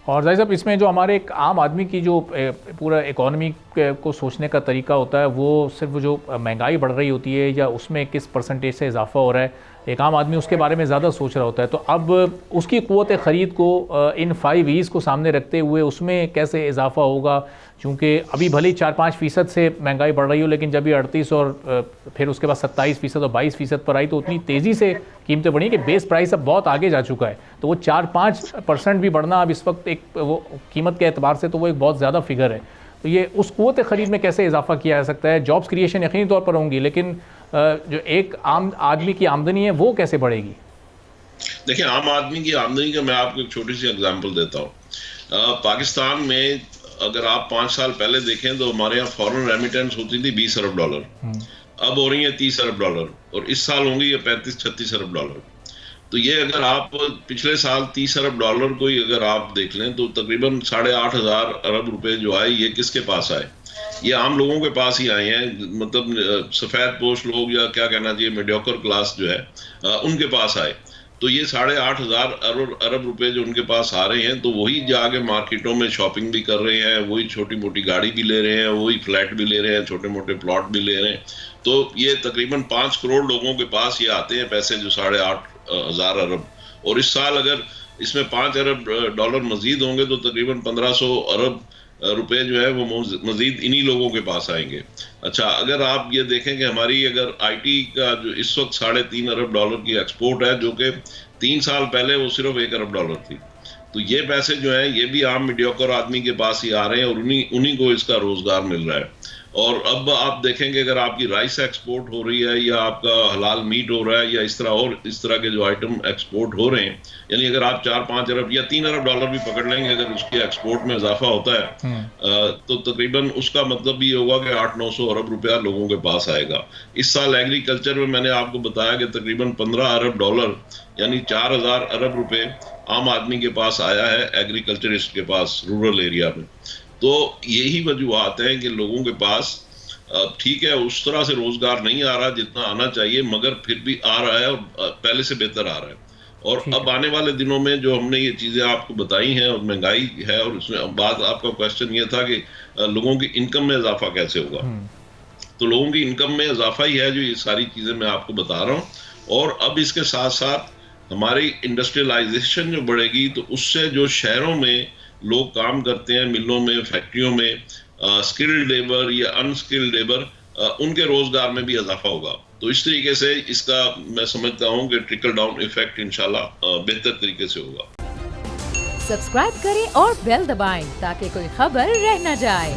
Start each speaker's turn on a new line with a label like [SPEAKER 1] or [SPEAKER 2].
[SPEAKER 1] اور ظاہر صاحب اس میں جو ہمارے ایک عام آدمی کی جو پورا اکانومی کو سوچنے کا طریقہ ہوتا ہے وہ صرف جو مہنگائی بڑھ رہی ہوتی ہے یا اس میں کس پرسنٹیج سے اضافہ ہو رہا ہے، ایک عام آدمی اس کے بارے میں زیادہ سوچ رہا ہوتا ہے. تو اب اس کی قوت خرید کو ان 5 E's کو سامنے رکھتے ہوئے اس میں کیسے اضافہ ہوگا؟ چونکہ ابھی بھلے 4-5% سے مہنگائی بڑھ رہی ہو، لیکن جب یہ 38 اور پھر اس کے بعد 27% اور 22% پر آئی تو اتنی تیزی سے قیمتیں بڑھی کہ بیس پرائس اب بہت آگے جا چکا ہے. تو وہ 4-5% بھی بڑھنا اب اس وقت ایک وہ قیمت کے اعتبار سے تو وہ ایک بہت زیادہ فگر ہے. تو یہ اس قوت خرید میں کیسے اضافہ کیا جا سکتا ہے؟ جابس کریشن یقینی طور پر ہوں گی، لیکن جو ایک عام آدمی کی آمدنی ہے وہ کیسے بڑھے گی؟
[SPEAKER 2] دیکھیں، عام آدمی کی آمدنی کا میں آپ کو ایک چھوٹی سی اگزامپل دیتا ہوں. پاکستان میں اگر آپ 5 سال پہلے دیکھیں تو ہمارے یہاں فورن ریمیٹنس ہوتی تھی $20 ارب، اب ہو رہی ہیں $30 ارب، اور اس سال ہوں گی یہ $35-36 ارب. تو یہ اگر آپ پچھلے سال $30 ارب کو ہی اگر آپ دیکھ لیں تو تقریباً 8,500 ارب روپے جو آئے یہ کس کے پاس آئے؟ یہ عام لوگوں کے پاس ہی آئے ہیں. مطلب سفید پوش لوگ یا کیا کہنا چاہیے میڈیوکر کلاس جو ہے ان کے پاس آئے. تو یہ 8,500 ارب روپے جو ان کے پاس آ رہے ہیں تو وہی جا کے مارکیٹوں میں شاپنگ بھی کر رہے ہیں، وہی چھوٹی موٹی گاڑی بھی لے رہے ہیں، وہی فلیٹ بھی لے رہے ہیں، چھوٹے موٹے پلاٹ بھی لے رہے ہیں. تو یہ تقریباً 5 کروڑ لوگوں کے پاس یہ آتے ہیں پیسے جو 8,500 ارب. اور اس سال اگر اس میں $5 ارب مزید ہوں گے تو تقریباً 1,500 ارب روپے جو ہے وہ مزید انہی لوگوں کے پاس آئیں گے. اچھا، اگر آپ یہ دیکھیں کہ ہماری اگر آئی ٹی کا جو اس وقت $3.5 ارب کی ایکسپورٹ ہے، جو کہ 3 سال پہلے وہ صرف $1 ارب تھی، تو یہ پیسے جو ہیں یہ بھی عام میڈیوکر آدمی کے پاس ہی آ رہے ہیں اور انہی کو اس کا روزگار مل رہا ہے. اور اب آپ دیکھیں کہ اگر آپ کی رائس ایکسپورٹ ہو رہی ہے یا آپ کا حلال میٹ ہو رہا ہے یا اس طرح کے جو آئٹم ایکسپورٹ ہو رہے ہیں، یعنی اگر آپ 4-5 ارب یا $3 ارب بھی پکڑ لیں گے اگر اس کی ایکسپورٹ میں اضافہ ہوتا ہے تو تقریباً اس کا مطلب یہ ہوگا کہ 800-900 ارب روپیہ لوگوں کے پاس آئے گا. اس سال ایگریکلچر میں نے آپ کو بتایا کہ تقریباً $15 ارب یعنی 4,000 ارب روپے عام آدمی کے پاس آیا ہے، ایگریکلچرسٹ کے پاس رورل ایریا میں. تو یہی وجوہات ہیں کہ لوگوں کے پاس ٹھیک ہے اس طرح سے روزگار نہیں آ رہا جتنا آنا چاہیے، مگر پھر بھی آ رہا ہے اور پہلے سے بہتر آ رہا ہے. اور اب آنے والے دنوں میں جو ہم نے یہ چیزیں آپ کو بتائی ہیں اور مہنگائی ہے، اور اس میں بعد آپ کا کوشچن یہ تھا کہ لوگوں کی انکم میں اضافہ کیسے ہوگا، تو لوگوں کی انکم میں اضافہ ہی ہے جو یہ ساری چیزیں میں آپ کو بتا رہا ہوں. اور اب اس کے ساتھ ساتھ ہماری انڈسٹریلائزیشن جو بڑھے گی تو اس سے جو شہروں میں لوگ کام کرتے ہیں، ملوں میں، فیکٹریوں میں، اسکلڈ لیبر یا ان اسکلڈ لیبر، ان کے روزگار میں بھی اضافہ ہوگا. تو اس طریقے سے اس کا میں سمجھتا ہوں کہ ٹرکل ڈاؤن ایفیکٹ انشاءاللہ بہتر طریقے سے ہوگا.
[SPEAKER 3] سبسکرائب کریں اور بیل دبائیں تاکہ کوئی خبر رہ نہ جائے.